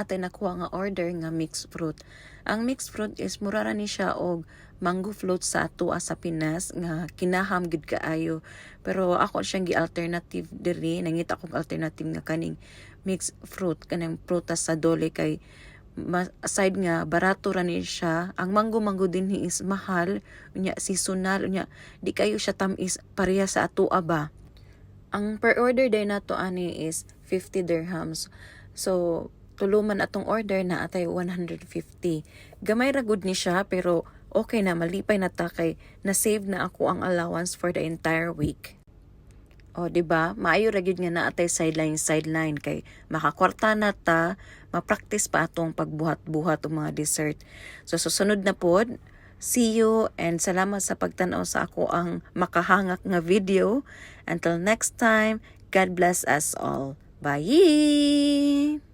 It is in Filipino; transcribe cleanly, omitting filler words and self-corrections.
atay nakuha nga order nga mixed fruit. Ang mixed fruit is mura ra ni siya og mango float sa ato sa Pinas nga kinaham gid kaayo. Pero ako siyang gi-alternative diri, nangita kong alternative nga kaning mixed fruit kanang prutas sa dole kay aside nga barato ra ni siya. Ang mango din is mahal, unya seasonal, unya di kayo siya tamis pareha sa ato ba. Ang per order day nato ani is 50 dirhams. So tuluman atong order na atay 150. Gamay ra gud ni siya pero okay na, malipay na ta kay na-save na ako ang allowance for the entire week. O, diba? Maayo ra gyud nga na atay sideline kay makakwarta na ta, ma-practice pa atong pagbuhat-buhat og mga dessert. So susunod na pod, see you and salamat sa pagtan-aw sa ako ang makahangak nga video. Until next time, God bless us all. Bye!